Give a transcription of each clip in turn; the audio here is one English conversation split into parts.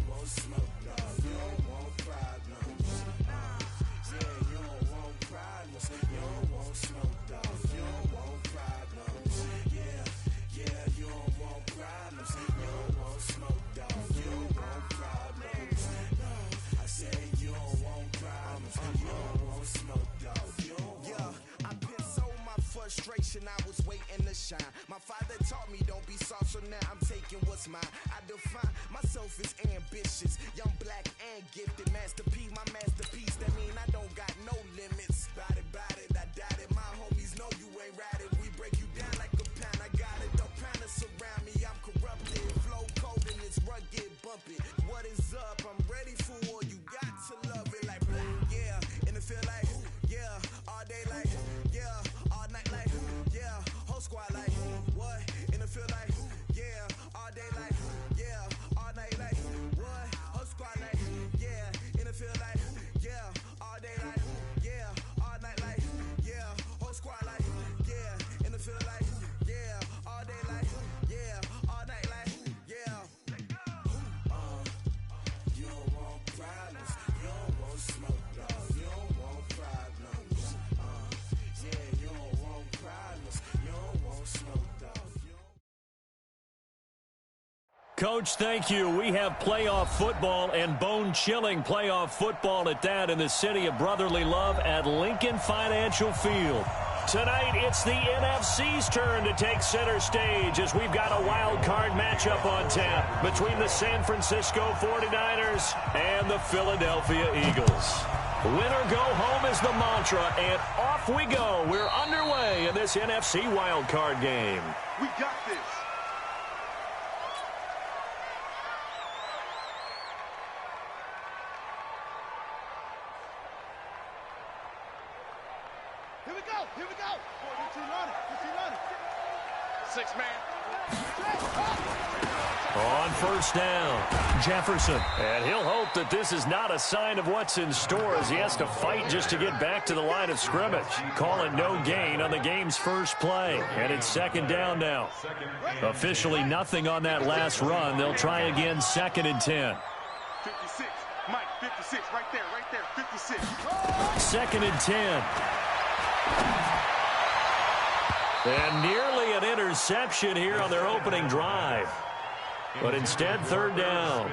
don't want smoke, dog. You don't want problems. Yeah, you don't want problems. You don't want smoke, dog. You don't want problems. Yeah, you don't want problems. You don't want smoke, dog. You don't want problems. I said you don't want problems. You don't want smoke, dog. You don't want. Yeah, I pissed so my frustration. I was waiting to shine. My father taught me don't be soft, so now I'm taking what's mine. I define myself as ambitious, young, black, and gifted. Masterpiece, my masterpiece. That mean I don't got no limits. Bout it, I doubt it. My homies know you ain't ratted. We break you down like a pound. I got it. Don't pound to surround me. I'm corrupted. Flow cold and it's rugged, bumpy. What is up? I'm ready for war. You got to love it like yeah. And it feel like yeah. All day like yeah. All night like yeah. Whole squad like what? And it feel like yeah. All day like yeah. All night like what? Whole squad like yeah. And it feel like yeah. All day like yeah. All night like yeah. Whole squad like yeah. And it feel like yeah. All day like yeah. All night like yeah. You don't want problems. You don't want smoke, dog. You don't want problems. Yeah, you don't want problems. You don't want smoke, dog. Coach, thank you. We have playoff football and bone-chilling playoff football at that in the city of brotherly love at Lincoln Financial Field. Tonight, it's the NFC's turn to take center stage as we've got a wild card matchup on tap between the San Francisco 49ers and the Philadelphia Eagles. Winner go home is the mantra, and off we go. We're underway in this NFC wild card game. We got this. Here we go. 6 man. On first down, Jefferson. And he'll hope that this is not a sign of what's in store as he has to fight just to get back to the line of scrimmage. Calling no gain on the game's first play. And it's second down now. Officially nothing on that last run. They'll try again 2nd and 10. 56. Mike, 56. Right there. 56. 2nd and 10. And nearly an interception here on their opening drive. But instead, 3rd down.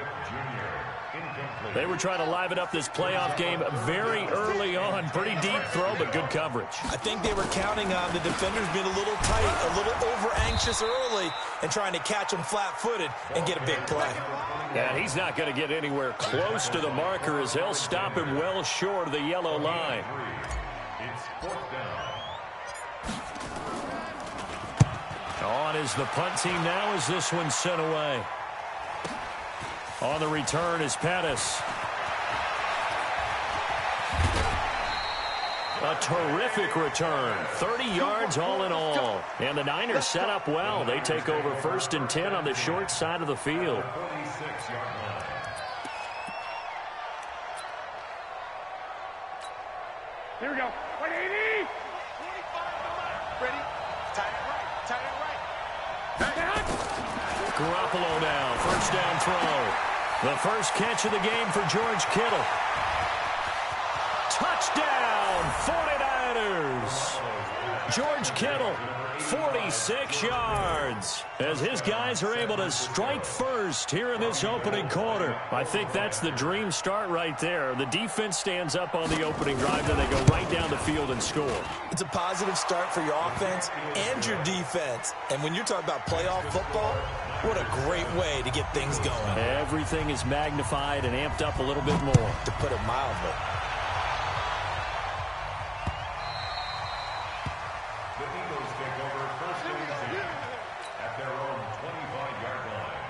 They were trying to liven up this playoff game very early on. Pretty deep throw, but good coverage. I think they were counting on the defenders being a little tight, a little over-anxious early, and trying to catch them flat-footed and get a big play. And he's not going to get anywhere close to the marker as they'll stop him well short of the yellow line. It's 4th down. On is the punt team now as this one's sent away. On the return is Pettis. A terrific return. 30 yards all in all. And the Niners set up well. They take over 1st and 10 on the short side of the field. 46-yard line. Here we go. 180. 45. Ready? Tight end right. Garoppolo now. 1st down throw. The first catch of the game for George Kittle. Touchdown, 49ers. George Kittle, 46 yards. As his guys are able to strike first here in this opening quarter. I think that's the dream start right there. The defense stands up on the opening drive, then they go right down the field and score. It's a positive start for your offense and your defense. And when you're talking about playoff football, what a great way to get things going. Everything is magnified and amped up a little bit more. To put it mildly. The Eagles take over 1st and 10 at their own 25-yard line.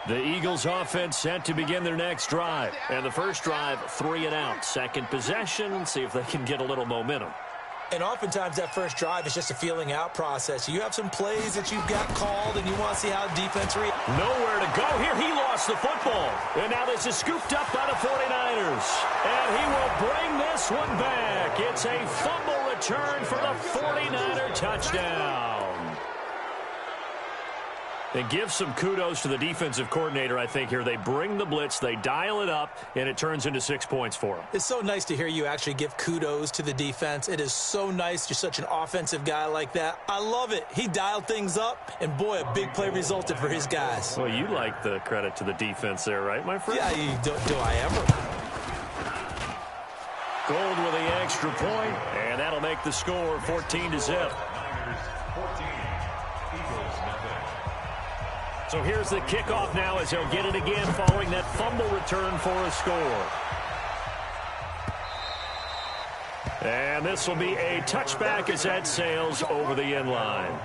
The Eagles offense set to begin their next drive. And the first drive, 3 and out. Second possession, see if they can get a little momentum. And oftentimes that first drive is just a feeling out process. You have some plays that you've got called and you want to see how defense reacts. Nowhere to go here. He lost the football. And now this is scooped up by the 49ers. And he will bring this one back. It's a fumble return for the 49er touchdown. And give some kudos to the defensive coordinator, I think, here. They bring the blitz, they dial it up, and it turns into 6 points for them. It's so nice to hear you actually give kudos to the defense. It is so nice. You're such an offensive guy like that. I love it. He dialed things up, and boy, a big play resulted for his guys. Well, you like the credit to the defense there, right, my friend? Yeah, do I ever? Gold with the extra point, and that'll make the score 14-0. So here's the kickoff now as he'll get it again following that fumble return for a score. And this will be a touchback as that sails over the end line.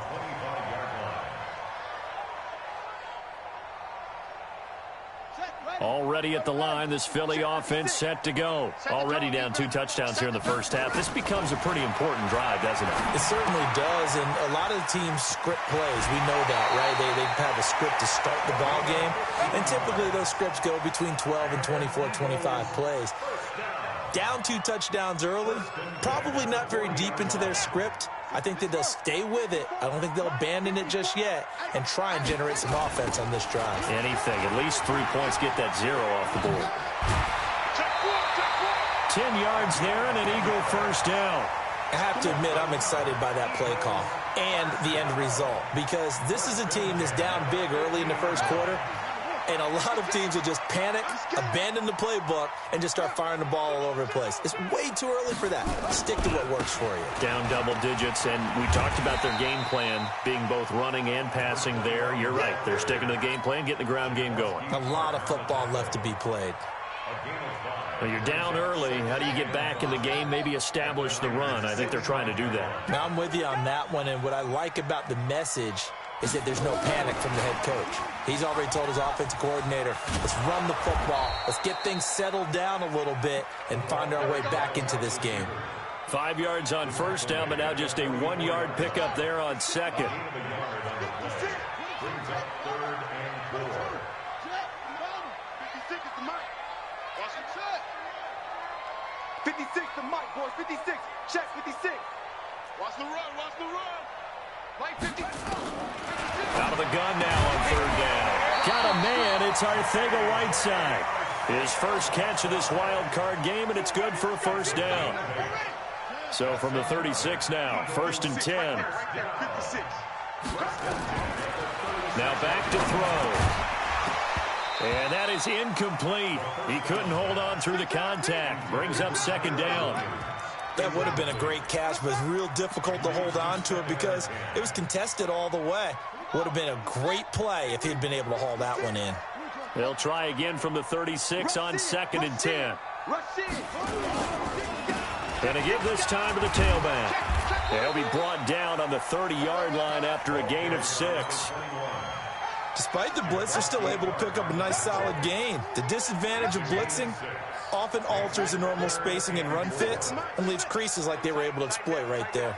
Already at the line, this Philly offense set to go. Already down 2 touchdowns here in the first half. This becomes a pretty important drive, doesn't it? It certainly does, and a lot of the teams script plays. We know that, right? They have a script to start the ball game, and typically those scripts go between 12 and 24, 25 plays. Down 2 touchdowns early, probably not very deep into their script. I think that they'll stay with it. I don't think they'll abandon it just yet and try and generate some offense on this drive. Anything. At least 3 points, get that 0 off the board. 10 yards there and an Eagle first down. I have to admit, I'm excited by that play call and the end result because this is a team that's down big early in the first quarter. And a lot of teams will just panic, abandon the playbook, and just start firing the ball all over the place. It's way too early for that. Stick to what works for you. Down double digits, and we talked about their game plan being both running and passing there. You're right. They're sticking to the game plan, getting the ground game going. A lot of football left to be played. Well, you're down early. How do you get back in the game, maybe establish the run? I think they're trying to do that. Now, I'm with you on that one, and what I like about the message is that there's no panic from the head coach. He's already told his offensive coordinator, let's run the football. Let's get things settled down a little bit and find our way back into this game. 5 yards on first down, but now just a 1-yard pickup there on second. 56 the mic, boys. 56. Check 56. Watch the run. Watch the run. Right 50. Out of the gun now on third down. Got a man. It's Arcega-Whiteside. His first catch of this wild card game, and it's good for a first down. So from the 36 now, 1st and 10. Now back to throw. And that is incomplete. He couldn't hold on through the contact. Brings up 2nd down. That would have been a great catch, but it's real difficult to hold on to it because it was contested all the way. Would have been a great play if he'd been able to haul that one in. They'll try again from the 36 on 2nd and 10. And to give this time to the tailback. They'll be brought down on the 30-yard line after a gain of 6. Despite the blitz, they're still able to pick up a nice solid gain. The disadvantage of blitzing often alters the normal spacing and run fits and leaves creases like they were able to exploit right there.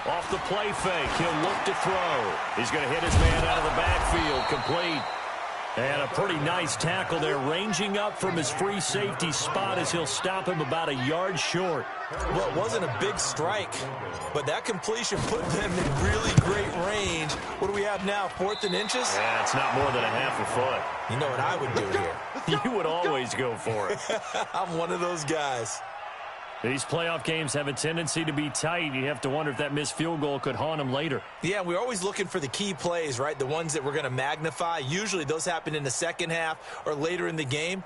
Off the play fake, he'll look to throw. He's going to hit his man out of the backfield, complete. And a pretty nice tackle there, ranging up from his free safety spot as he'll stop him about a yard short. Well, it wasn't a big strike, but that completion put them in really great range. What do we have now, 4th and inches? Yeah, it's not more than a half a foot. You know what I would do here? You would always go for it. I'm one of those guys. These playoff games have a tendency to be tight. You have to wonder if that missed field goal could haunt them later. Yeah, we're always looking for the key plays, right? The ones that we're going to magnify. Usually those happen in the second half or later in the game.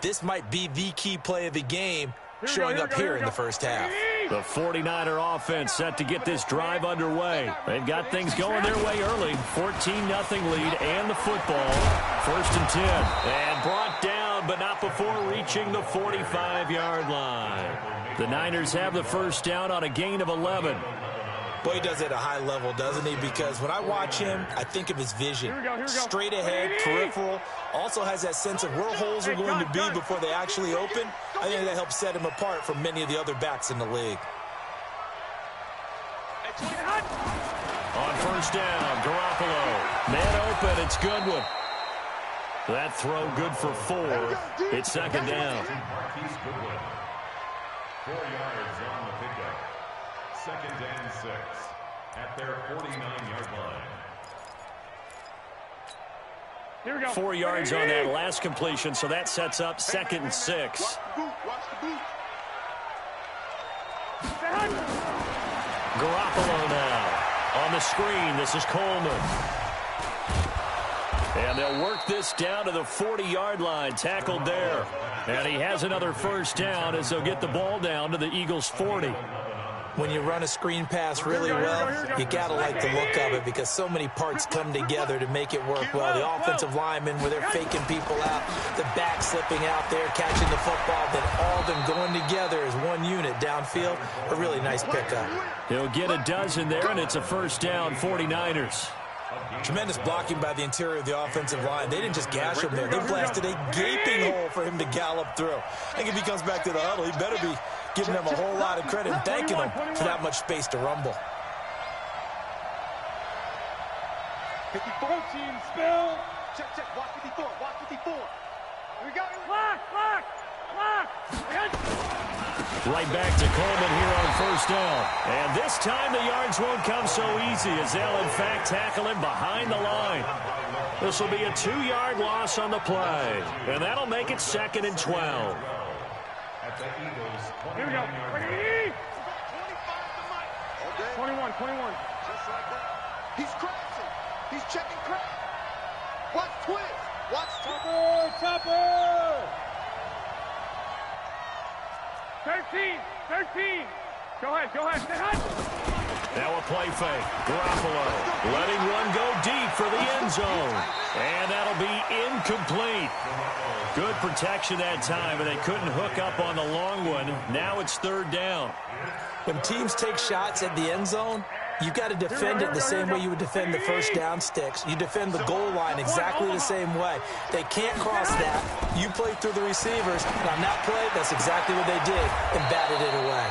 This might be the key play of the game showing up here in the first half. The 49er offense set to get this drive underway. They've got things going their way early. 14-0 lead and the football. 1st and 10. And brought down, but not before reaching the 45-yard line. The Niners have the first down on a gain of 11. Boy, he does it at a high level, doesn't he? Because when I watch him, I think of his vision. Straight ahead, peripheral. Also has that sense of where holes are going to be before they actually open. I think that helps set him apart from many of the other backs in the league. On first down, Garoppolo. Man open, it's Goodwin. That throw good for 4. It's 2nd down. 4 yards on the pickup. 2nd and 6 at their 49-yard line. 4 yards on that last completion, so that sets up 2nd and 6. Watch the boot. Watch the boot. Garoppolo now on the screen. This is Coleman. And they'll work this down to the 40-yard line, tackled there. And he has another first down as they'll get the ball down to the Eagles' 40. When you run a screen pass really well, you got to like the look of it because so many parts come together to make it work well. The offensive linemen, where they're faking people out, the back slipping out there, catching the football, then all of them going together as one unit downfield. A really nice pickup. He'll get a dozen there, and it's a first down, 49ers. Tremendous blocking by the interior of the offensive line. They didn't just gash him there. They blasted a gaping hole for him to gallop through. I think if he comes back to the huddle, he better be giving them a whole lot of credit and thanking them for that much space to rumble. 54 team spill. Check. Watch 54. Watch 54. We got it. Lock. Right back to Coleman here on first down. And this time the yards won't come so easy as they'll, in fact, tackle him behind the line. This will be a 2-yard loss on the play. And that'll make it 2nd and 12. Here we go. 21. Just like that. He's crashing. He's checking crash. Watch twist. Watch Topper. 13. Go ahead. Now a play fake. Garoppolo letting one go deep for the end zone. And that'll be incomplete. Good protection that time, but they couldn't hook up on the long one. Now it's 3rd down. When teams take shots at the end zone, you've got to defend it the same way you would defend the first down sticks. You defend the goal line exactly the same way. They can't cross that. You play through the receivers. And on that play, that's exactly what they did and batted it away.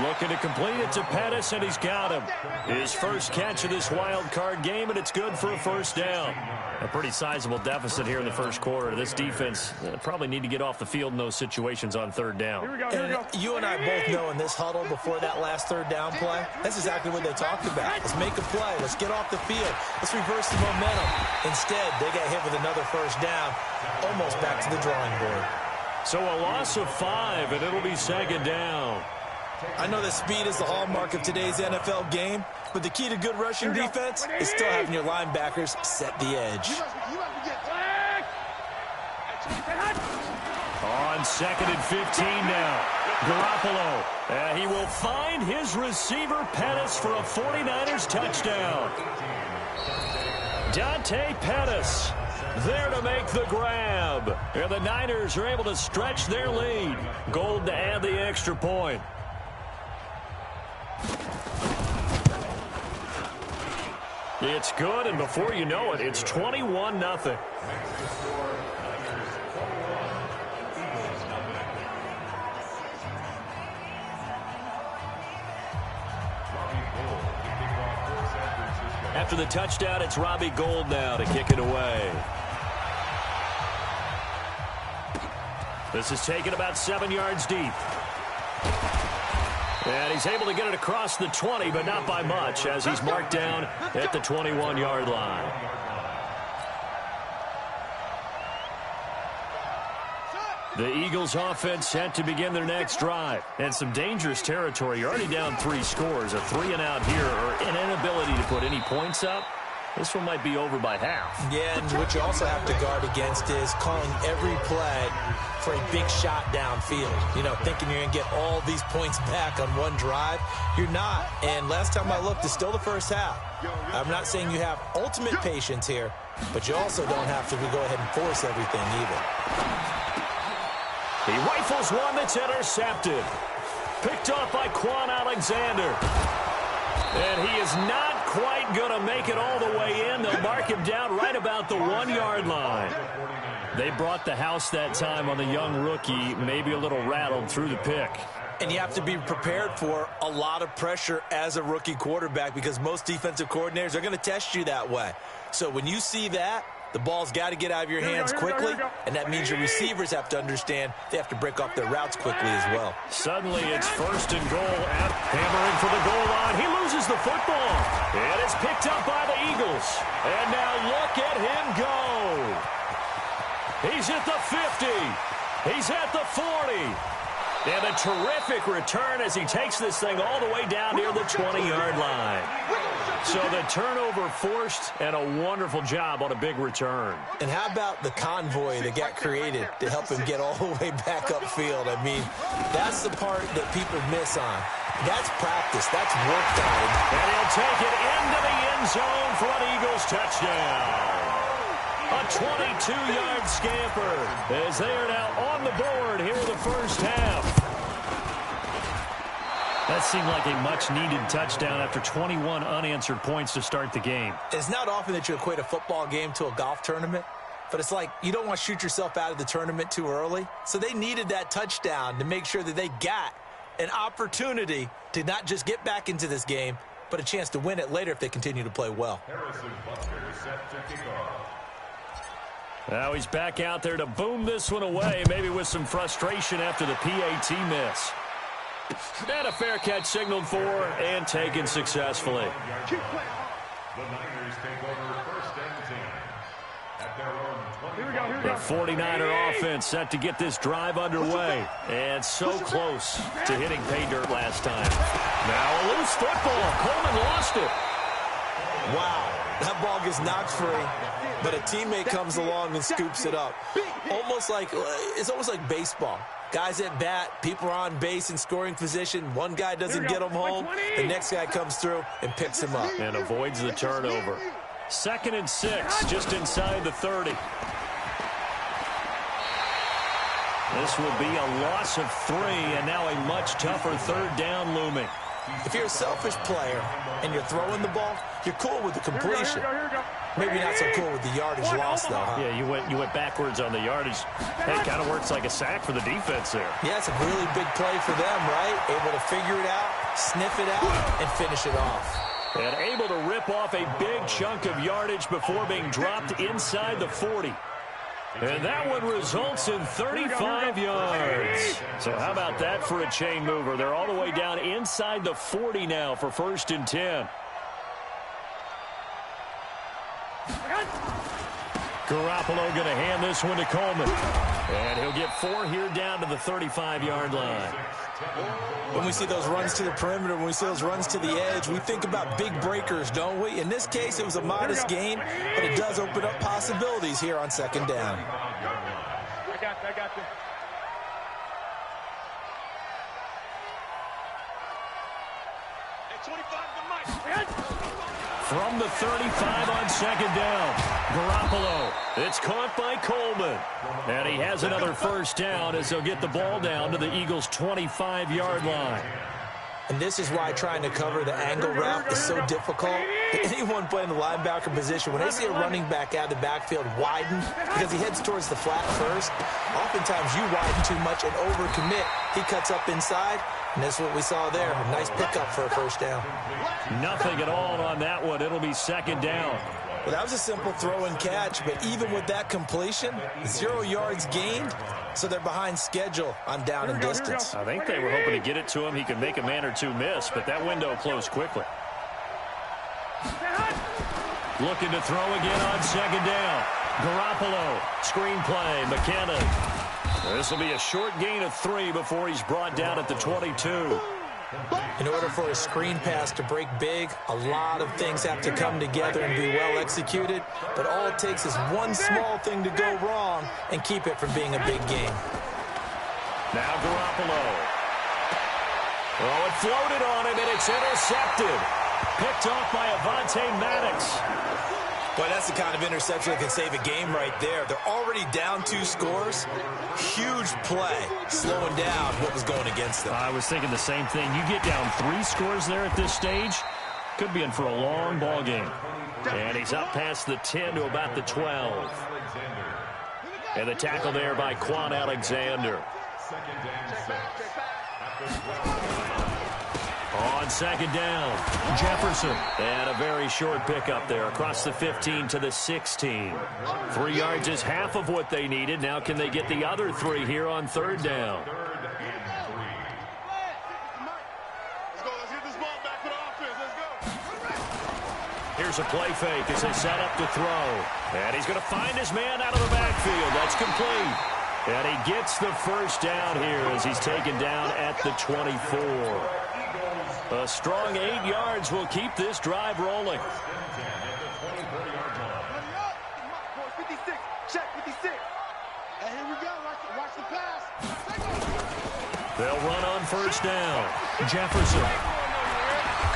Looking to complete it to Pettis, and he's got him. His first catch of this wild card game, and it's good for a first down. A pretty sizable deficit here in the first quarter. This defense probably need to get off the field in those situations on 3rd down. And you and I both know in this huddle before that last 3rd down play, that's exactly what they talked about. Let's make a play. Let's get off the field. Let's reverse the momentum. Instead, they got hit with another first down, almost back to the drawing board. So a loss of 5, and it'll be 2nd down. I know that speed is the hallmark of today's NFL game, but the key to good rushing defense is still having your linebackers set the edge. On 2nd and 15 now. Garoppolo. He will find his receiver Pettis for a 49ers touchdown. Dante Pettis there to make the grab. And the Niners are able to stretch their lead. Gold to add the extra point. It's good, and before you know it, it's 21-0. After the touchdown, it's Robbie Gould now to kick it away. This is taken about 7 yards deep. And he's able to get it across the 20, but not by much, as he's marked down at the 21-yard line. The Eagles offense set to begin their next drive. And some dangerous territory. You're already down 3 scores. A 3-and-out here, or an inability to put any points up. This one might be over by half. Yeah, and what you also have to guard against is calling every play for a big shot downfield. You know, thinking you're going to get all these points back on one drive. You're not. And last time I looked, it's still the first half. I'm not saying you have ultimate patience here, but you also don't have to go ahead and force everything either. He rifles one that's intercepted. Picked off by Quan Alexander. And he is not quite going to make it all the way in. They'll mark him down right about the 1-yard line. They brought the house that time on the young rookie, maybe a little rattled through the pick. And you have to be prepared for a lot of pressure as a rookie quarterback because most defensive coordinators are going to test you that way. So when you see that, the ball's got to get out of your hands quickly, and that means your receivers have to understand they have to break off their routes quickly as well. Suddenly it's 1st and goal. Hammering for the goal line. He loses the football. And it's picked up by the Eagles. And now look at him go. He's at the 50. He's at the 40. And a terrific return as he takes this thing all the way down near the 20-yard line. So the turnover forced, and a wonderful job on a big return. And how about the convoy that got created to help him get all the way back upfield? I mean, that's the part that people miss on. That's practice. That's worked on. And he'll take it into the end zone for an Eagles touchdown. A 22-yard scamper as they are now on the board here in the first half. That seemed like a much-needed touchdown after 21 unanswered points to start the game. It's not often that you equate a football game to a golf tournament, but it's like you don't want to shoot yourself out of the tournament too early. So they needed that touchdown to make sure that they got an opportunity to not just get back into this game, but a chance to win it later if they continue to play well. Harrison Butker set to kick off. Now he's back out there to boom this one away, maybe with some frustration after the PAT miss. And a fair catch signaled for and taken successfully. The Niners take over first and 10 at their own 20. The 49er offense set to get this drive underway. And so close to hitting pay dirt last time. Now a loose football. Coleman lost it. Wow, that ball gets knocked free, but a teammate comes along and scoops it up. It's almost like baseball. Guys at bat, people are on base in scoring position. One guy doesn't get them home. The next guy comes through and picks him up. And avoids the turnover. 2nd and 6, just inside the 30. This will be a loss of 3, and now a much tougher 3rd down looming. If you're a selfish player and you're throwing the ball, you're cool with the completion. Maybe not so cool with the yardage loss, though, huh? Yeah, you went backwards on the yardage. It kind of works like a sack for the defense there. Yeah, it's a really big play for them, right? Able to figure it out, sniff it out, and finish it off. And able to rip off a big chunk of yardage before being dropped inside the 40. And that one results in 35 yards. So how about that for a chain mover? They're all the way down inside the 40 now for 1st and 10. Garoppolo going to hand this one to Coleman. And he'll get 4 here down to the 35-yard line. When we see those runs to the perimeter, when we see those runs to the edge, we think about big breakers, don't we? In this case, it was a modest gain, but it does open up possibilities here on 2nd down. I got you. Hey, 25 to Mike. From the 35 on 2nd down, Garoppolo. It's caught by Coleman. And he has another 1st down as they'll get the ball down to the Eagles' 25-yard line. And this is why trying to cover the angle route is so difficult. Anyone playing the linebacker position, when they see a running back out of the backfield widen because he heads towards the flat first, oftentimes you widen too much and overcommit. He cuts up inside, and that's what we saw there. A nice pickup for a 1st down. Nothing at all on that one. It'll be 2nd down. Well, that was a simple throw and catch, but even with that completion, 0 yards gained, so they're behind schedule on down and distance. I think they were hoping to get it to him. He could make a man or two miss, but that window closed quickly. Looking to throw again on 2nd down. Garoppolo, screen play, McKinnon. This will be a short gain of 3 before he's brought down at the 22. In order for a screen pass to break big, a lot of things have to come together and be well executed, but all it takes is one small thing to go wrong and keep it from being a big game. Now Garoppolo. Oh, it floated on him, and it's intercepted. Picked off by Avonte Maddox. Boy, that's the kind of interception that can save a game right there. They're already down 2 scores. Huge play, slowing down what was going against them. I was thinking the same thing. You get down 3 scores there at this stage, could be in for a long ball game. And he's up past the 10 to about the 12. And the tackle there by Quan Alexander. On 2nd down, Jefferson. And a very short pickup there across the 15 to the 16. 3 yards is half of what they needed. Now can they get the other 3 here on 3rd down? Let's go. Let's get this ball back for the offense. Let's go. Here's a play fake as they set up to throw. And he's going to find his man out of the backfield. That's complete. And he gets the first down here as he's taken down at the 24. A strong 8 yards will keep this drive rolling. 56. Check 56. And here we go. Watch the pass. They'll run on first down. Jefferson.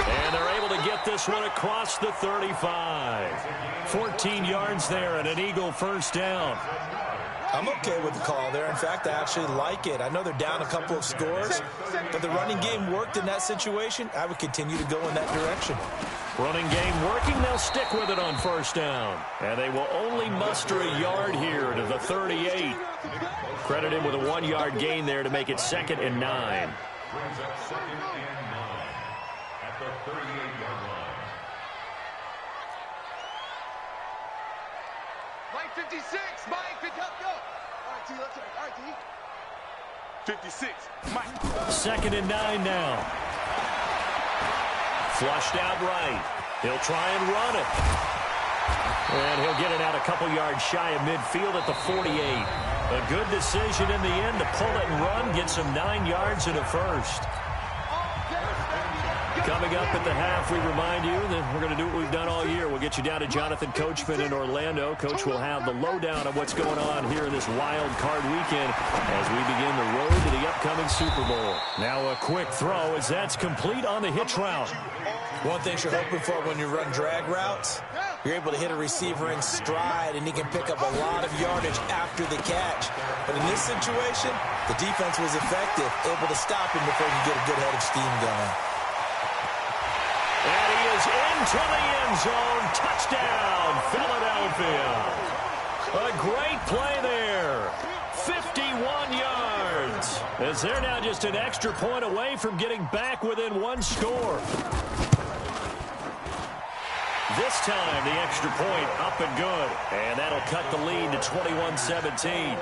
And they're able to get this one across the 35. 14 yards there and an Eagle first down. I'm okay with the call there. In fact, I actually like it. I know they're down a couple of scores, but the running game worked in that situation. I would continue to go in that direction. Running game working. They'll stick with it on first down. And they will only muster a yard here to the 38. Credit him with a 1-yard gain there to make it 2nd and 9. Brings up 2nd and 9 at the 38-yard line. Mike 56. Mike, pick up, go. All right, T, let's go. All right, T. 56. Mike. 2nd and 9 now. Flushed out right. He'll try and run it. And he'll get it out a couple yards shy of midfield at the 48. A good decision in the end to pull it and run. Get some 9 yards and a first. Coming up at the half, we remind you that we're going to do what we've done all year. We'll get you down to Jonathan Coachman in Orlando. Coach will have the lowdown of what's going on here in this wild card weekend as we begin the road to the upcoming Super Bowl. Now a quick throw as that's complete on the hitch route. One thing you're hoping for when you run drag routes, you're able to hit a receiver in stride, and he can pick up a lot of yardage after the catch. But in this situation, the defense was effective, able to stop him before he could get a good head of steam going. And he is into the end zone. Touchdown, Philadelphia. A great play there. 51 yards. As they're now just an extra point away from getting back within one score. This time, the extra point up and good. And that'll cut the lead to 21-17. Eagles 13.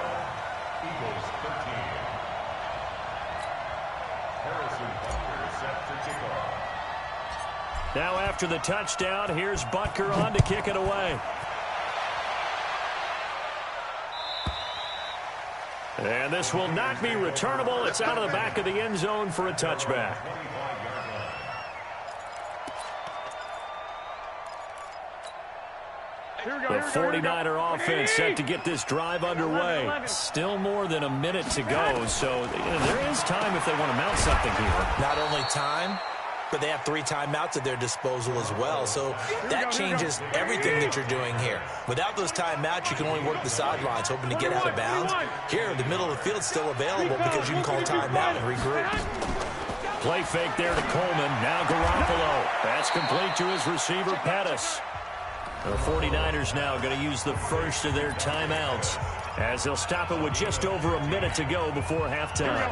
Harrison Butker set to kick off. Now after the touchdown, here's Butker on to kick it away. And this will not be returnable. It's out of the back of the end zone for a touchback. The 49er offense set to get this drive underway. Still more than a minute to go, so there is time if they want to mount something here. Not only time, but they have 3 timeouts at their disposal as well. So that changes everything that you're doing here. Without those timeouts, you can only work the sidelines, hoping to get out of bounds. Here, the middle of the field's still available because you can call timeout and regroup. Play fake there to Coleman. Now Garoppolo. That's complete to his receiver, Pettis. The 49ers now going to use the first of their timeouts as they'll stop it with just over a minute to go before halftime.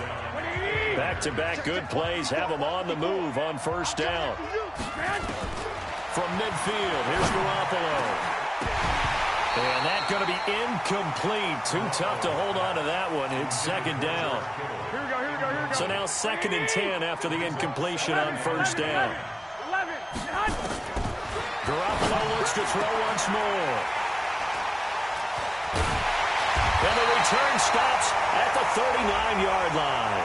Back-to-back good plays have them on the move on first down. From midfield, here's Garoppolo. And that's going to be incomplete. Too tough to hold on to that one. It's 2nd down. So now 2nd and 10 after the incompletion on first down. Garoppolo looks to throw once more. And the return stops at the 39-yard line.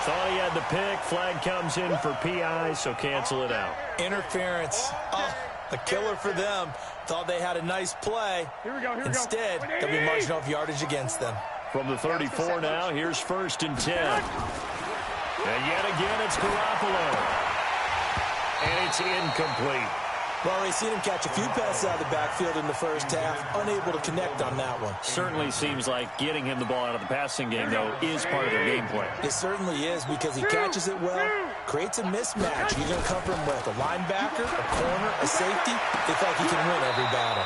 Thought he had the pick. Flag comes in for PI, so cancel it out. Interference. Oh, a killer for them. Thought they had a nice play. Instead, they'll be marching off yardage against them. From the 34 now, here's 1st and 10. And yet again, it's Garoppolo. And it's incomplete. Well, they've seen him catch a few passes out of the backfield in the first half, unable to connect on that one. Certainly seems like getting him the ball out of the passing game, though, is part of their game plan. It certainly is because he catches it well, creates a mismatch. You're going to cover him with a linebacker, a corner, a safety. They feel like he can win every battle.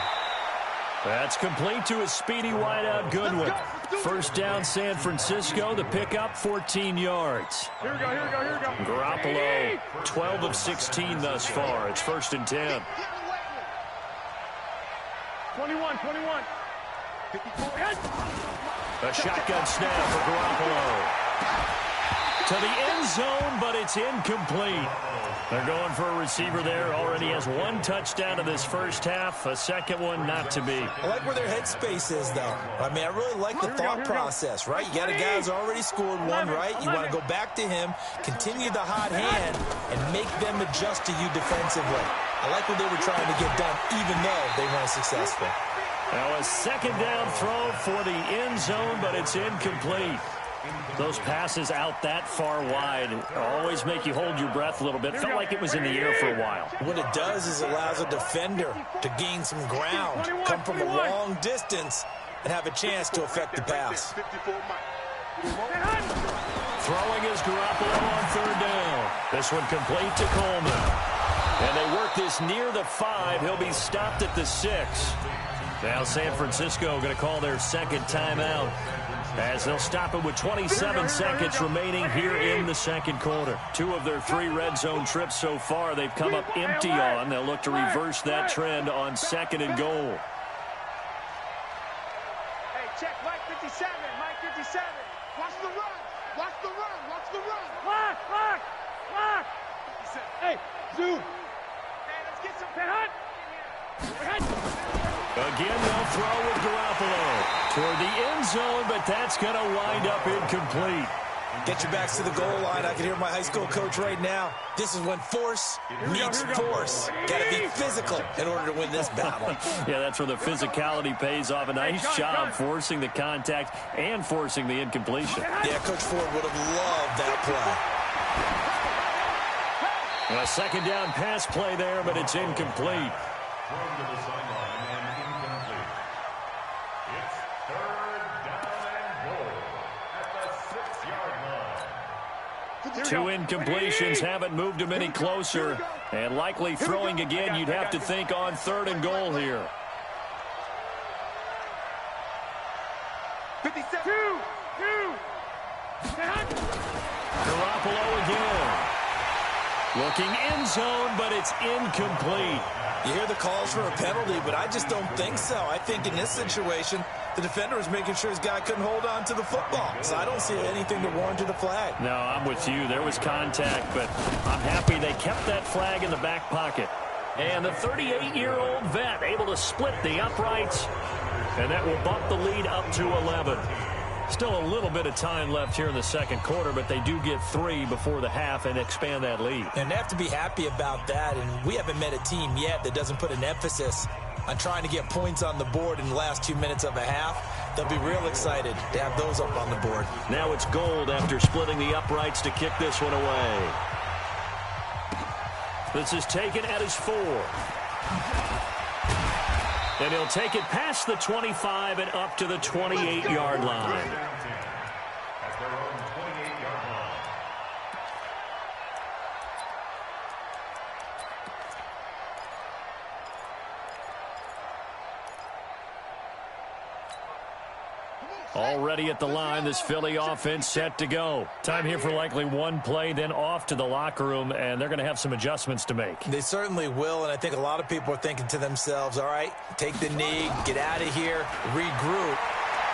That's complete to his speedy wideout Goodwin. First down San Francisco. The pickup 14 yards. Here we go. Garoppolo 12 of 16 thus far. It's 1st and 10. 21. A shotgun snap for Garoppolo. To the end zone, but it's incomplete. They're going for a receiver there. Already has one touchdown in this first half. A second one not to be. I like where their headspace is, though. I mean, I really like the thought process, right? You got a guy who's already scored one, right? You want to go back to him, continue the hot hand, and make them adjust to you defensively. I like what they were trying to get done, even though they weren't successful. Now a second down throw for the end zone, but it's incomplete. Those passes out that far wide always make you hold your breath a little bit. Felt like it was in the air for a while. What it does is allows a defender to gain some ground, come from a long distance, and have a chance to affect the pass. Throwing is Garoppolo on third down. This one complete to Coleman. And they work this near the 5. He'll be stopped at the 6. Now San Francisco going to call their second timeout, as they'll stop it with 27 seconds remaining here in the second quarter. 2 of their 3 red zone trips so far they've come up empty on. They'll look to reverse that trend on second and goal. Hey, check Mike 57, Mike 57. Watch the run, watch the run, watch the run. Lock. Hey, zoom. Hey, let's get some hunt. Again, they'll throw with Garoppolo toward the end zone, but that's going to wind up incomplete. Get your backs to the goal line. I can hear my high school coach right now. This is when force meets force. Got to be physical in order to win this battle. Yeah, that's where the physicality pays off. A nice job forcing the contact and forcing the incompletion. Yeah, Coach Ford would have loved that play. A second down pass play there, but it's incomplete. Thrown to the sideline and incomplete. It's third down and goal at the 6-yard line. 2 incompletions haven't moved him any closer. And likely throwing again, you'd have to think on third and goal here. 57. Garoppolo again. Looking end zone, but it's incomplete. You hear the calls for a penalty, but I just don't think so. I think in this situation, the defender was making sure his guy couldn't hold on to the football. So I don't see anything to warrant a flag. No, I'm with you. There was contact, but I'm happy they kept that flag in the back pocket. And the 38-year-old vet able to split the uprights, and that will bump the lead up to 11. Still a little bit of time left here in the second quarter, but they do get 3 before the half and expand that lead. And they have to be happy about that, and we haven't met a team yet that doesn't put an emphasis on trying to get points on the board in the last 2 minutes of a half. They'll be real excited to have those up on the board. Now it's Gold after splitting the uprights to kick this one away. This is taken at his 4. And he'll take it past the 25 and up to the 28-yard line. At their own 28-yard line. Already at the line, this Philly offense set to go. Time here for likely one play, then off to the locker room, and they're going to have some adjustments to make. They certainly will, and I think a lot of people are thinking to themselves, all right, take the knee, get out of here, regroup.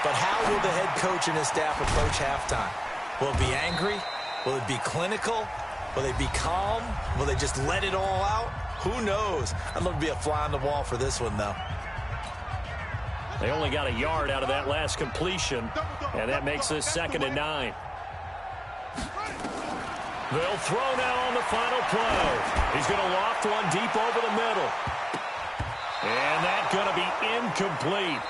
But how will the head coach and his staff approach halftime? Will it be angry? Will it be clinical? Will they be calm? Will they just let it all out? Who knows? I'd love to be a fly on the wall for this one, though. They only got a yard out of that last completion, and that makes this 2nd and 9. They'll throw now on the final play. He's going to loft one deep over the middle. And that's going to be incomplete.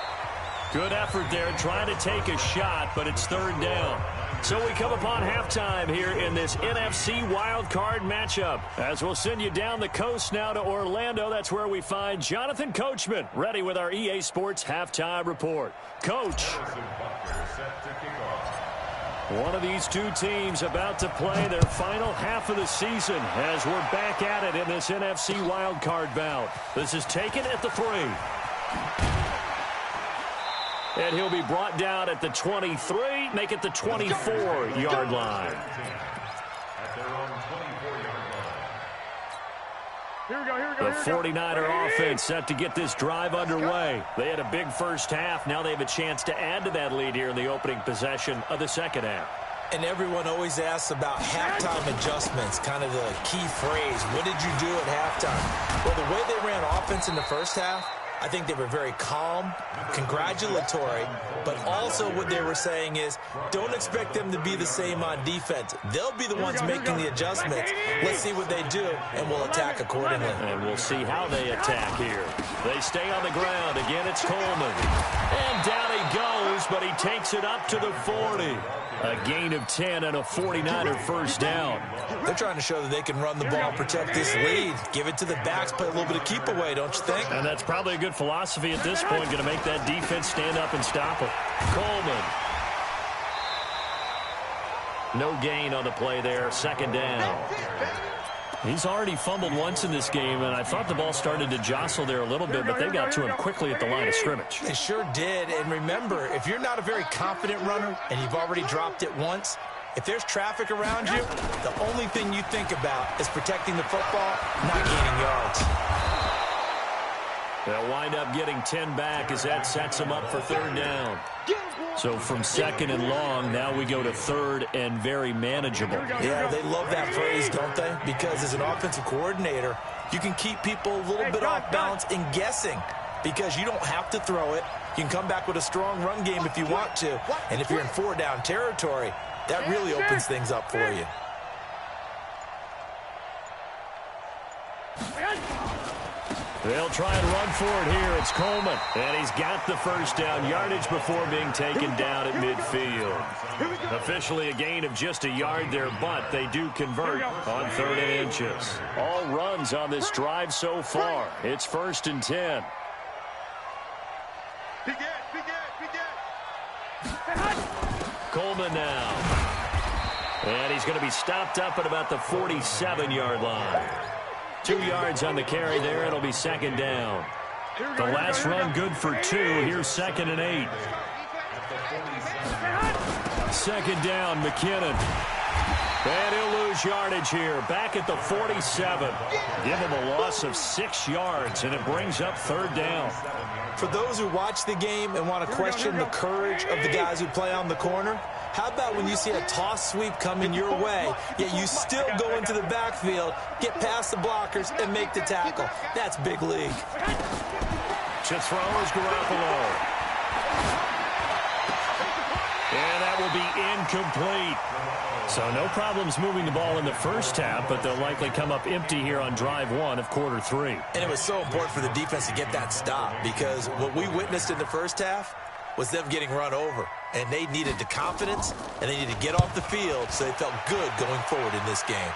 Good effort there trying to take a shot, but it's 3rd down. So we come upon halftime here in this NFC wildcard matchup. As we'll send you down the coast now to Orlando, that's where we find Jonathan Coachman, ready with our EA Sports halftime report. Coach. One of these 2 teams about to play their final half of the season as we're back at it in this NFC wildcard bout. This is taken at the 3. And he'll be brought down at the 23, make it the 24-yard line. At their own 24-yard line. Here we go. The 49er offense set to get this drive underway. They had a big first half. Now they have a chance to add to that lead here in the opening possession of the second half. And everyone always asks about halftime adjustments, kind of the key phrase. What did you do at halftime? Well, the way they ran offense in the first half, I think they were very calm, congratulatory, but also what they were saying is don't expect them to be the same on defense. They'll be the ones making the adjustments. Let's see what they do, and we'll attack accordingly. And we'll see how they attack here. They stay on the ground. Again, it's Coleman. And down he goes, but he takes it up to the 40. A gain of 10 and a 49er first down. They're trying to show that they can run the ball, protect this lead. Give it to the backs, play a little bit of keep away, don't you think? And that's probably a good philosophy at this point, going to make that defense stand up and stop it. Coleman. No gain on the play there, second down. He's already fumbled once in this game, and I thought the ball started to jostle there a little bit, but they got to him quickly at the line of scrimmage. They sure did, and remember, if you're not a very confident runner and you've already dropped it once, if there's traffic around you, the only thing you think about is protecting the football, not gaining yards. They'll wind up getting 10 back as that sets them up for third down. So from second and long, now we go to third and very manageable. Yeah, they love that phrase, don't they? Because as an offensive coordinator, you can keep people a little bit off balance and guessing because you don't have to throw it. You can come back with a strong run game if you want to. And if you're in four-down territory, that really opens things up for you. They'll try and run for it here. It's Coleman. And he's got the first down yardage before being taken down at midfield. Officially a gain of just a yard there, but they do convert on 3rd and inches. All runs on this drive so far. It's 1st and 10. Coleman now. And he's going to be stopped up at about the 47-yard line. 2 yards on the carry there. It'll be second down. The last run good for 2. Here's 2nd and 8. Second down, McKinnon. And he'll lose yardage here. Back at the 47. Give him a loss of 6 yards, and it brings up 3rd down. For those who watch the game and want to question the courage of the guys who play on the corner, how about when you see a toss sweep coming your way, yet you still go into the backfield, get past the blockers, and make the tackle? That's big league. To throw is Garoppolo. And that will be incomplete. So no problems moving the ball in the first half, but they'll likely come up empty here on drive 1 of quarter 3. And it was so important for the defense to get that stop because what we witnessed in the first half was them getting run over. And they needed the confidence, and they needed to get off the field so they felt good going forward in this game.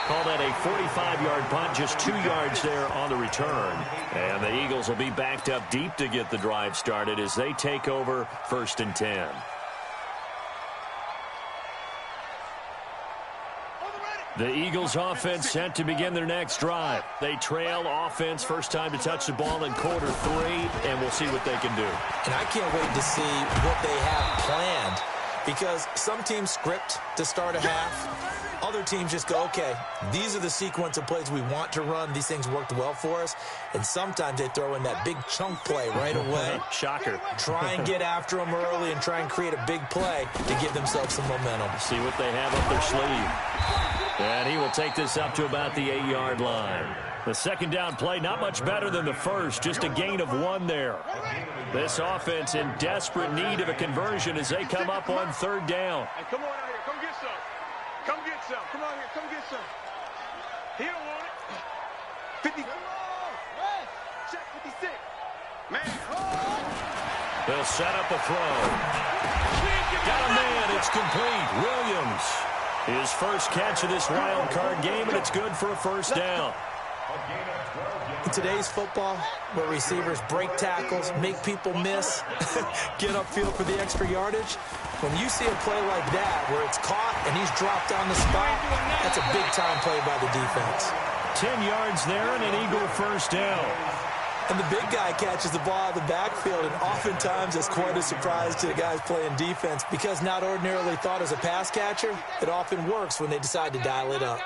Call that a 45-yard punt, just 2 yards there on the return. And the Eagles will be backed up deep to get the drive started as they take over 1st and 10. The Eagles offense set to begin their next drive. They trail offense, first time to touch the ball in quarter 3, and we'll see what they can do. And I can't wait to see what they have planned because some teams script to start a half. Other teams just go, okay, these are the sequence of plays we want to run. These things worked well for us. And sometimes they throw in that big chunk play right away. Shocker. Try and get after them early and try and create a big play to give themselves some momentum. See what they have up their sleeve. And he will take this up to about the 8-yard line. The second down play, not much better than the first, just a gain of 1 there. This offense in desperate need of a conversion as they come up on 3rd down. Hey, come on out here. Come get some. Come get some. Come on here. Come get some. He don't want it. 50. Check 56. Man. They'll set up a throw. Got a man. It's complete. Williams. His first catch of this wild card game, and it's good for a first down. In today's football, where receivers break tackles, make people miss, get upfield for the extra yardage, when you see a play like that where it's caught and he's dropped on the spot, that's a big-time play by the defense. 10 yards there and an Eagle first down. And the big guy catches the ball out of the backfield, and oftentimes it's quite a surprise to the guys playing defense because not ordinarily thought as a pass catcher, it often works when they decide to dial it up.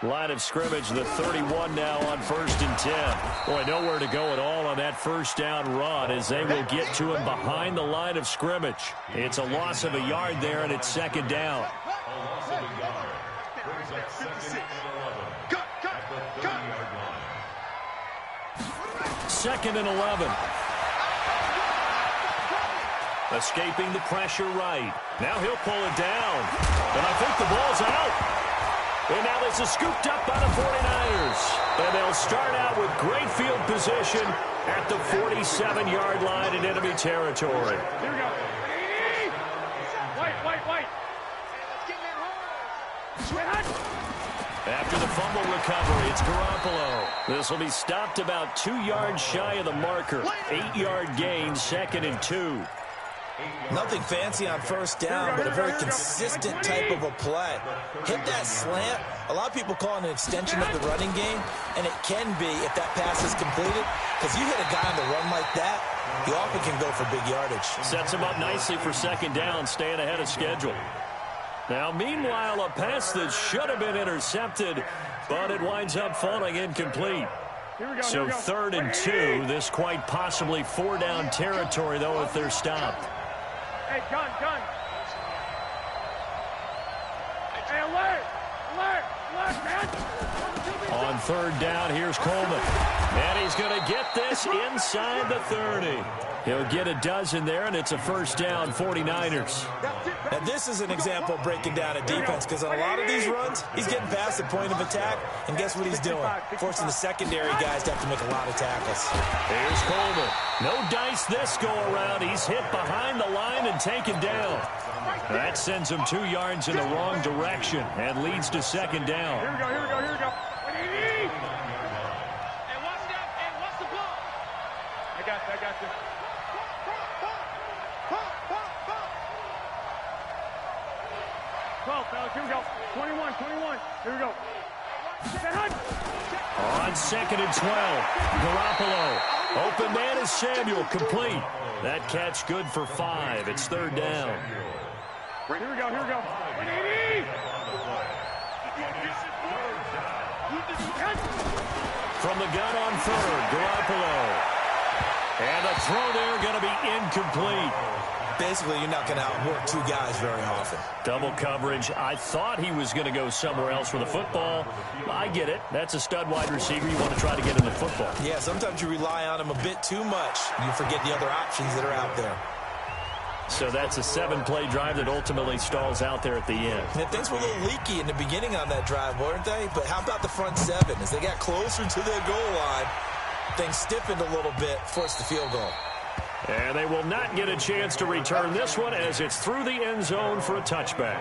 Line of scrimmage, the 31 now on 1st and 10. Boy, nowhere to go at all on that that first down run as they will get to him behind the line of scrimmage. It's a loss of a yard there, and it's second down. A loss of a yard. Brings up 2nd and 11. At the 30-yard line. 2nd and 11. Escaping the pressure right. Now he'll pull it down. And I think the ball's out. And now this is scooped up by the 49ers. And they'll start out with great field position at the 47-yard line in enemy territory. Here we go. White. After the fumble recovery, it's Garoppolo. This will be stopped about 2 yards shy of the marker. 8-yard gain, 2nd and 2. Nothing fancy on first down, but a very consistent type of a play. Hit that slant. A lot of people call it an extension of the running game, and it can be if that pass is completed, because you hit a guy on the run like that, you often can go for big yardage. Sets him up nicely for second down, staying ahead of schedule. Now, meanwhile, a pass that should have been intercepted, but it winds up falling incomplete. So 3rd and 2. This quite possibly 4-down territory, though, if they're stopped. Hey, gun. Hey, alert, man. On 3rd down, here's Coleman. And he's going to get this inside the 30. He'll get a dozen there, and it's a first down, 49ers. And this is an example of breaking down a defense, because on a lot of these runs, he's getting past the point of attack, and guess what he's doing? Forcing the secondary guys to have to make a lot of tackles. Here's Coleman. No dice this go-around. He's hit behind the line and taken down. That sends him 2 yards in the wrong direction and leads to second down. Here we go. Hey, what's the ball? I got you. Here we go. 21. Here we go. On 2nd and 12, Garoppolo. Open man is Samuel, complete. That catch good for 5. It's 3rd down. Here we go. From the gun on 3rd, Garoppolo. And the throw there going to be incomplete. Basically, you're not going to outwork 2 guys very often. Double coverage. I thought he was going to go somewhere else with the football. I get it. That's a stud wide receiver. You want to try to get him the football. Yeah, sometimes you rely on him a bit too much. You forget the other options that are out there. So that's a 7-play drive that ultimately stalls out there at the end. And things were a little leaky in the beginning on that drive, weren't they? But how about the front 7? As they got closer to the goal line, things stiffened a little bit, forced the field goal. And they will not get a chance to return this one as it's through the end zone for a touchback.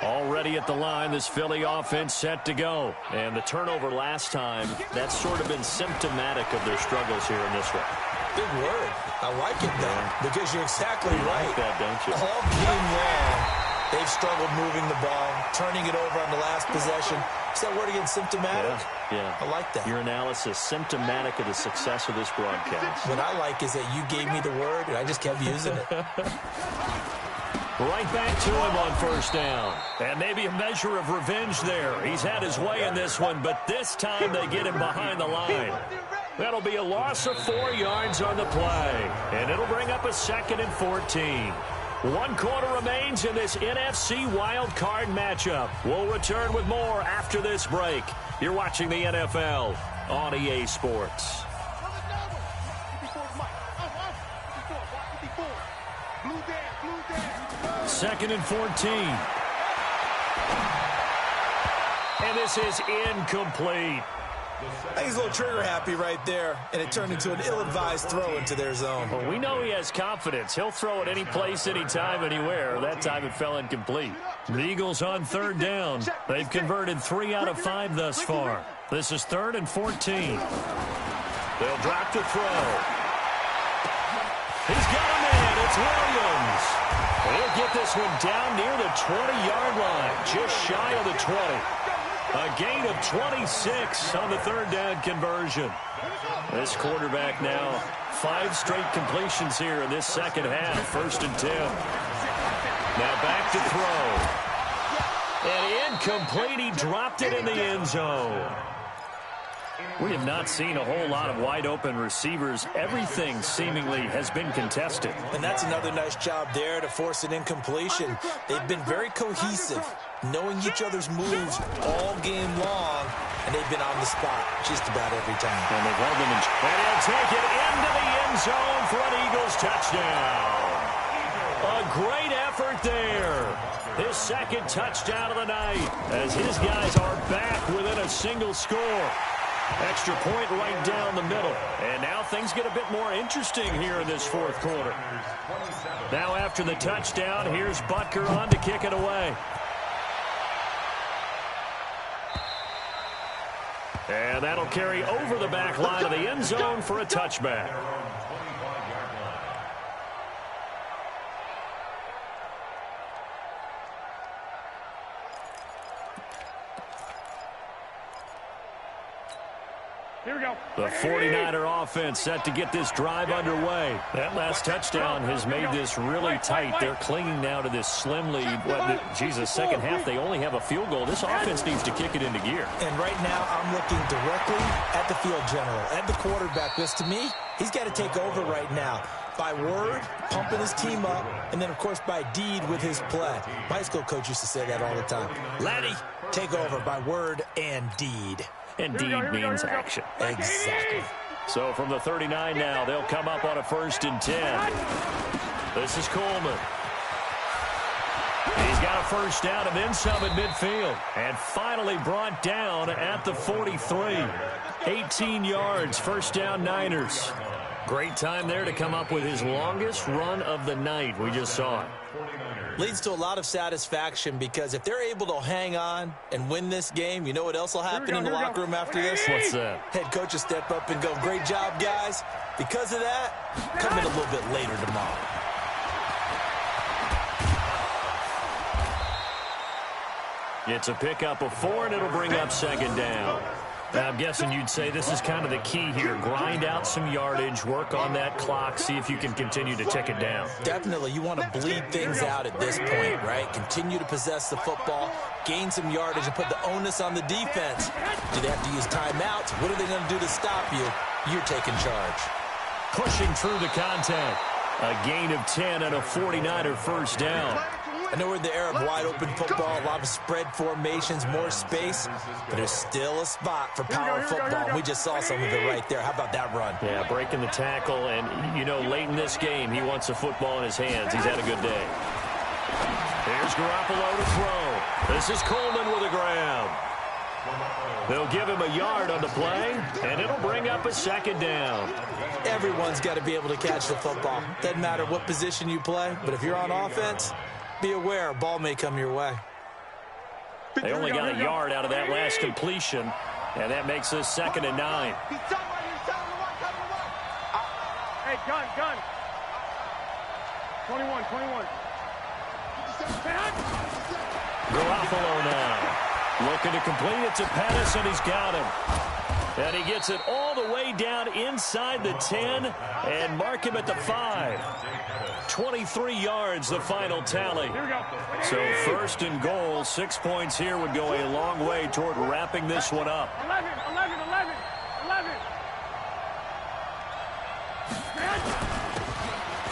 Already at the line, this Philly offense set to go. And the turnover last time, that's sort of been symptomatic of their struggles here in this one. Big word. I like it, though, because you're exactly right. Like that, don't you? All game long, they've struggled moving the ball, turning it over on the last possession. Is that word again, symptomatic? Yeah. I like that. Your analysis, symptomatic of the success of this broadcast. What I like is that you gave me the word, and I just kept using it. Right back to him on first down. And maybe a measure of revenge there. He's had his way in this one, but this time they get him behind the line. That'll be a loss of 4 yards on the play. And it'll bring up a 2nd and 14. 1 quarter remains in this NFC wild card matchup. We'll return with more after this break. You're watching the NFL on EA Sports. 2nd and 14. And this is incomplete. I think he's a little trigger happy right there, and it turned into an ill-advised throw into their zone. Well, we know he has confidence. He'll throw it any place, anytime, anywhere. That time it fell incomplete. The Eagles on 3rd down. They've converted 3 out of 5 thus far. This is 3rd and 14. They'll drop to throw. He's got a man. It's Williams. He'll get this one down near the 20-yard line, just shy of the 20. A gain of 26 on the 3rd down conversion. This quarterback now 5 straight completions here in this second half. 1st and 10. Now back to throw. And incomplete. He dropped it in the end zone. We have not seen a whole lot of wide-open receivers. Everything seemingly has been contested. And that's another nice job there to force an incompletion. They've been very cohesive, knowing each other's moves all game long, and they've been on the spot just about every time. And they've held them in. And he'll take it into the end zone for an Eagles touchdown. A great effort there. His second touchdown of the night as his guys are back within a single score. Extra point right down the middle. And now things get a bit more interesting here in this fourth quarter. Now after the touchdown, here's Butker on to kick it away. And that'll carry over the back line of the end zone for a touchback. Here we go. The 49er offense set to get this drive underway. That last touchdown has made this really tight. They're clinging now to this slim lead. The second half, they only have a field goal. This offense needs to kick it into gear. And right now, I'm looking directly at the field general, at the quarterback, because to me, he's got to take over right now. By word, pumping his team up, and then, of course, by deed with his play. My high school coach used to say that all the time. Laddie, take over by word and deed. And deed means action. Exactly. So from the 39 now, they'll come up on a 1st and 10. This is Coleman. He's got a first down and then some at midfield. And finally brought down at the 43. 18 yards, first down Niners. Great time there to come up with his longest run of the night. We just saw it. Leads to a lot of satisfaction because if they're able to hang on and win this game, you know what else will happen in the locker room after this? What's that? Head coach will step up and go, great job, guys. Because of that, come in a little bit later tomorrow. It's a pickup of 4, and it'll bring up 2nd down. Now, I'm guessing you'd say this is kind of the key here. Grind out some yardage, work on that clock, see if you can continue to tick it down. Definitely. You want to bleed things out at this point, right? Continue to possess the football, gain some yardage, and put the onus on the defense. Do they have to use timeouts? What are they going to do to stop you? You're taking charge. Pushing through the contact. A gain of 10 and a 49er first down. I know we're in the era of wide-open football, a lot of spread formations, more space, but there's still a spot for power football. We just saw some of it right there. How about that run? Yeah, breaking the tackle, and, you know, late in this game, he wants the football in his hands. He's had a good day. Here's Garoppolo to throw. This is Coleman with a grab. They'll give him a yard on the play, and it'll bring up a 2nd down. Everyone's got to be able to catch the football. Doesn't matter what position you play, but if you're on offense, be aware a ball may come your way. They only got a yard out of that last completion, and that makes this 2nd and 9. Hey, gun. 21. Garoppolo now. Looking to complete it to Pettis, and he's got him. And he gets it all the way down inside the 10 and mark him at the 5. 23 yards, the final tally. So 1st and goal, 6 points here would go a long way toward wrapping this one up. 11.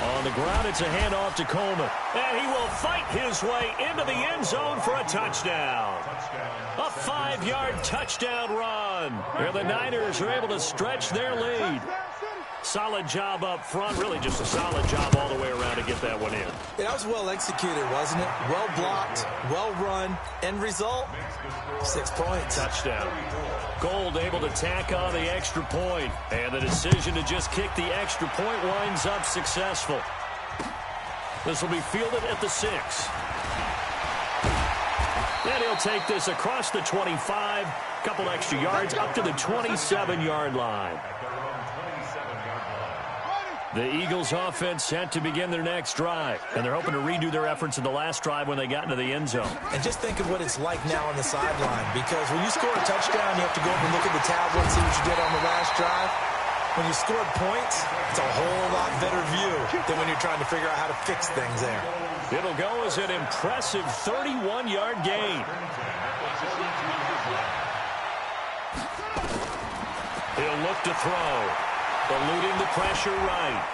On the ground, it's a handoff to Coleman. And he will fight his way into the end zone for a touchdown. A 5-yard touchdown run. Where the Niners are able to stretch their lead. Solid job up front. Really just a solid job all the way around to get that one in. That was well executed, wasn't it? Well blocked, well run. End result, 6 points. Touchdown. Gold able to tack on the extra point. And the decision to just kick the extra point winds up successful. This will be fielded at the 6. And he'll take this across the 25. Couple extra yards up to the 27-yard line. The Eagles offense set to begin their next drive. And they're hoping to redo their efforts in the last drive when they got into the end zone. And just think of what it's like now on the sideline. Because when you score a touchdown, you have to go up and look at the tablet and see what you did on the last drive. When you scored points, it's a whole lot better view than when you're trying to figure out how to fix things there. It'll go as an impressive 31-yard gain. look to throw. Eluding the pressure right.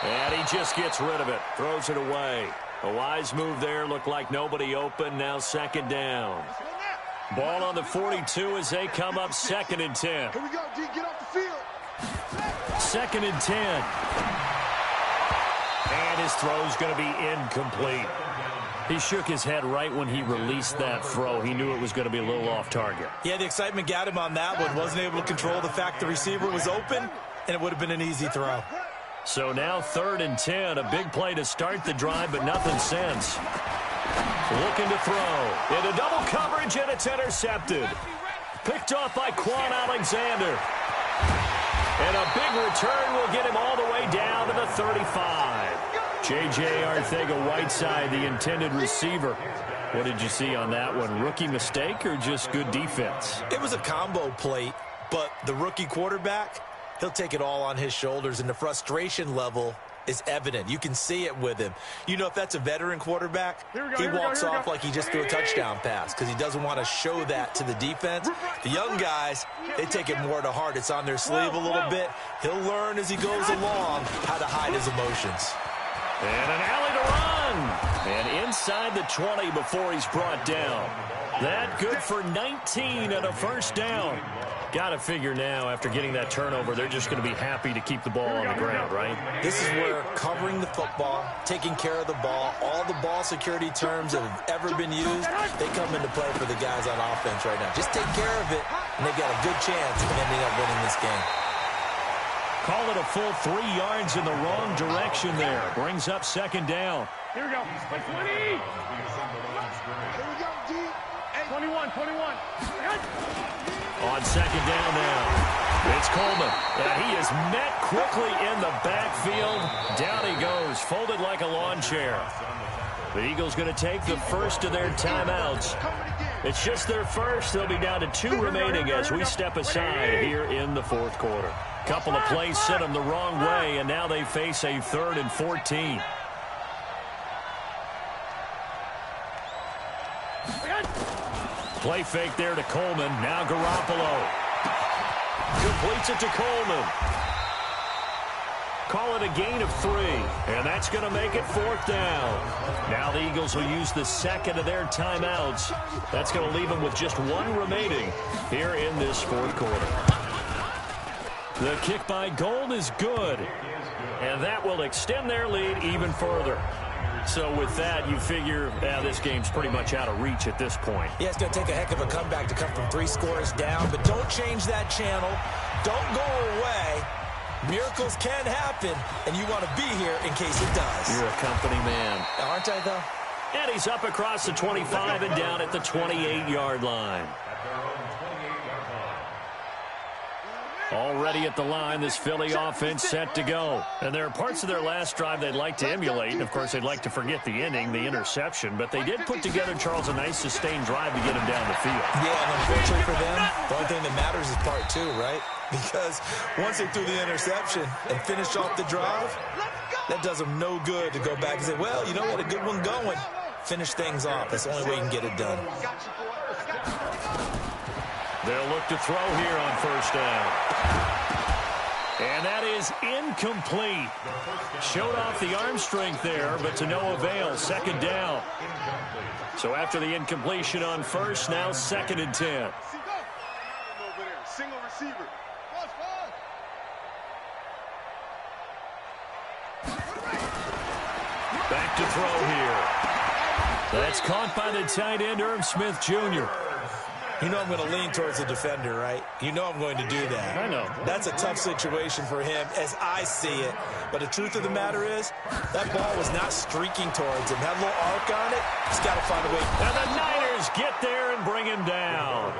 And he just gets rid of it. Throws it away. A wise move there. Looked like nobody open. Now second down. Ball on the 42 as they come up 2nd and 10. Here we go, D. Get off the field. 2nd and 10. And his throw's going to be incomplete. He shook his head right when he released that throw. He knew it was going to be a little off target. Yeah, the excitement got him on that one. Wasn't able to control the fact the receiver was open, and it would have been an easy throw. So now 3rd and 10. A big play to start the drive, but nothing since. Looking to throw. Into double coverage, and it's intercepted. Picked off by Quan Alexander. And a big return will get him all the way down to the 35. J.J. Arcega-Whiteside, the intended receiver. What did you see on that one? Rookie mistake or just good defense? It was a combo plate, but the rookie quarterback, he'll take it all on his shoulders, and the frustration level is evident. You can see it with him. You know, if that's a veteran quarterback, he walks off like he just threw a touchdown pass because he doesn't want to show that to the defense. The young guys, they take it more to heart. It's on their sleeve a little bit. He'll learn as he goes along how to hide his emotions. And an alley to run. And inside the 20 before he's brought down. That good for 19 and a first down. Got to figure now, after getting that turnover, they're just going to be happy to keep the ball on the ground, right? This is where covering the football, taking care of the ball, all the ball security terms that have ever been used, they come into play for the guys on offense right now. Just take care of it, and they've got a good chance of ending up winning this game. Call it a full 3 yards in the wrong direction there. Brings up second down. Here we go. 20. Here we go, D. 21. On second down now. It's Coleman. And he is met quickly in the backfield. Down he goes, folded like a lawn chair. The Eagles going to take the first of their timeouts. It's just their first. They'll be down to 2 remaining as we step aside here in the 4th quarter. Couple of plays sent them the wrong way, and now they face a 3rd and 14. Play fake there to Coleman. Now Garoppolo. Completes it to Coleman. Call it a gain of 3, and that's going to make it 4th down. Now the Eagles will use the second of their timeouts. That's going to leave them with just 1 remaining here in this 4th quarter. The kick by Gold is good, and that will extend their lead even further. So with that, you figure this game's pretty much out of reach at this point. Yeah, it's going to take a heck of a comeback to come from 3 scores down, but don't change that channel. Don't go away. Miracles can happen, and you want to be here in case it does. You're a company man. Aren't I, though? And he's up across the 25 and down at the 28-yard line. Already at the line, this Philly offense set to go. And there are parts of their last drive they'd like to emulate. And, of course, they'd like to forget the inning, the interception. But they did put together, Charles, a nice sustained drive to get him down the field. Yeah, and unfortunately for them, the only thing that matters is part 2, right? Because once they threw the interception and finished off the drive, that does them no good to go back and say, well, you know, we had a good one going. Finish things off. That's the only way you can get it done. They'll look to throw here on first down. And that is incomplete. Showed off the arm strength there, but to no avail. Second down. So after the incompletion on first, now 2nd and 10. Single receiver. Back to throw here. That's caught by the tight end, Irv Smith Jr. You know I'm going to lean towards the defender, right? You know I'm going to do that. I know. That's a tough situation for him as I see it. But the truth of the matter is, that ball was not streaking towards him. Had a little arc on it. He's got to find a way. And the Niners get there and bring him down.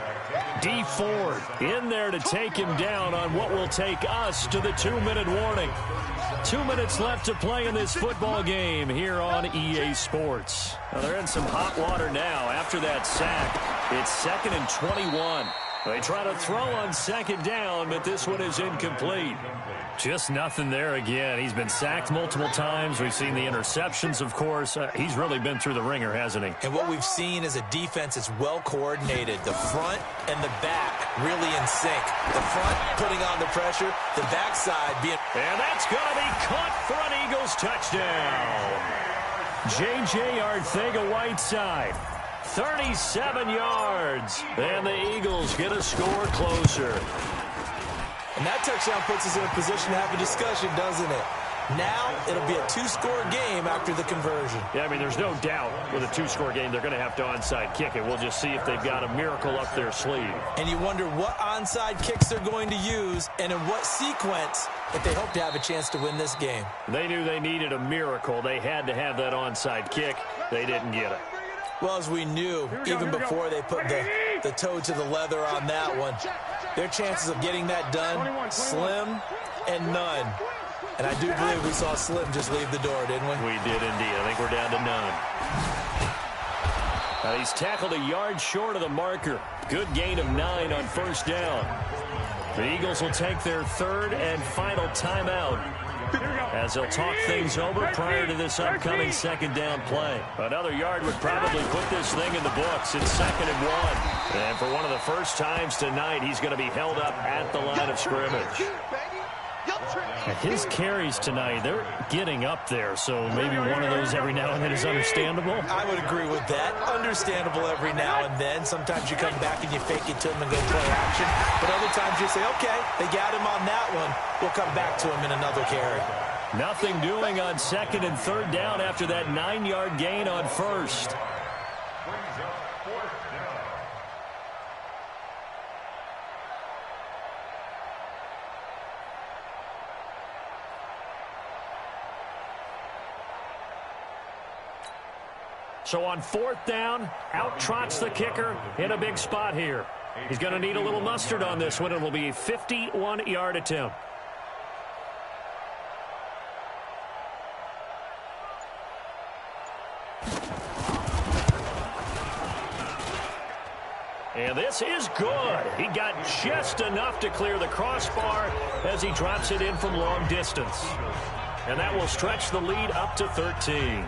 D Ford in there to take him down on what will take us to the 2-minute warning. 2 minutes left to play in this football game here on EA Sports. Well, they're in some hot water now after that sack. It's 2nd and 21. They try to throw on second down, but this one is incomplete. Just nothing there again. He's been sacked multiple times. We've seen the interceptions, of course. He's really been through the ringer, hasn't he? And what we've seen is a defense that's well coordinated. The front and the back really in sync. The front putting on the pressure, the backside being... And that's going to be caught for an Eagles touchdown. J.J. Arcega-Whiteside, 37 yards. And the Eagles get a score closer. And that touchdown puts us in a position to have a discussion, doesn't it? Now it'll be a two-score game after the conversion. Yeah, I mean, there's no doubt with a two-score game they're going to have to onside kick it. We'll just see if they've got a miracle up their sleeve. And you wonder what onside kicks they're going to use and in what sequence if they hope to have a chance to win this game. They knew they needed a miracle. They had to have that onside kick. They didn't get it. Well, as we knew, even before they put the toe to the leather on that one, their chances of getting that done, slim and none. And I do believe we saw Slim just leave the door, didn't we? We did indeed. I think we're down to none. He's tackled a yard short of the marker. Good gain of 9 on first down. The Eagles will take their third and final timeout as they'll talk things over prior to this upcoming second down play. Another yard would probably put this thing in the books. It's 2nd and 1. And for one of the first times tonight, he's going to be held up at the line of scrimmage. His carries tonight, they're getting up there, so maybe one of those every now and then is understandable. I would agree with that. Understandable every now and then. Sometimes you come back and you fake it to him and go play action. But other times you say, okay, they got him on that one. We'll come back to him in another carry. Nothing doing on 2nd and 3rd down after that 9-yard gain on first. Brings up 4th down. So on 4th down, out trots the kicker in a big spot here. He's going to need a little mustard on this one. It'll be a 51-yard attempt. And this is good. He got just enough to clear the crossbar as he drops it in from long distance. And that will stretch the lead up to 13.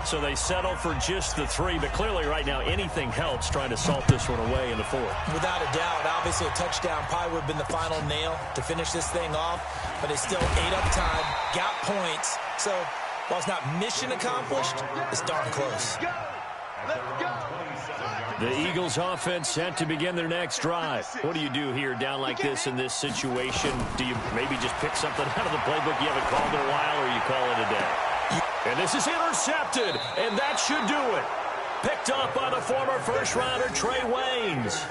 So they settle for just the 3, but clearly right now anything helps trying to salt this one away in the 4th. Without a doubt, obviously a touchdown probably would have been the final nail to finish this thing off, but it's still ate up time, got points. So while it's not mission accomplished, it's darn close. The Eagles offense set to begin their next drive. What do you do here down like this in this situation? Do you maybe just pick something out of the playbook you haven't called in a while, or you call it a day? And this is intercepted, and that should do it. Picked off by the former first-rounder Trey Waynes.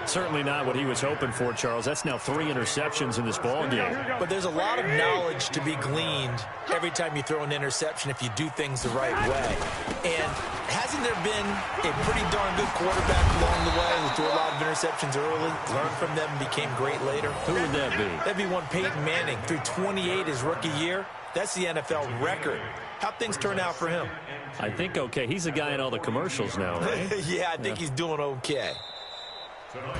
Certainly not what he was hoping for, Charles. That's now 3 interceptions in this ball game. But there's a lot of knowledge to be gleaned every time you throw an interception if you do things the right way. And hasn't there been a pretty darn good quarterback along the way who threw a lot of interceptions early, learned from them, and became great later? Who would that be? That'd be one Peyton Manning. Threw 28 his rookie year. That's the NFL record. How'd things turn out for him? I think okay. He's the guy in all the commercials now, right? Yeah, I think he's doing okay. Tonight,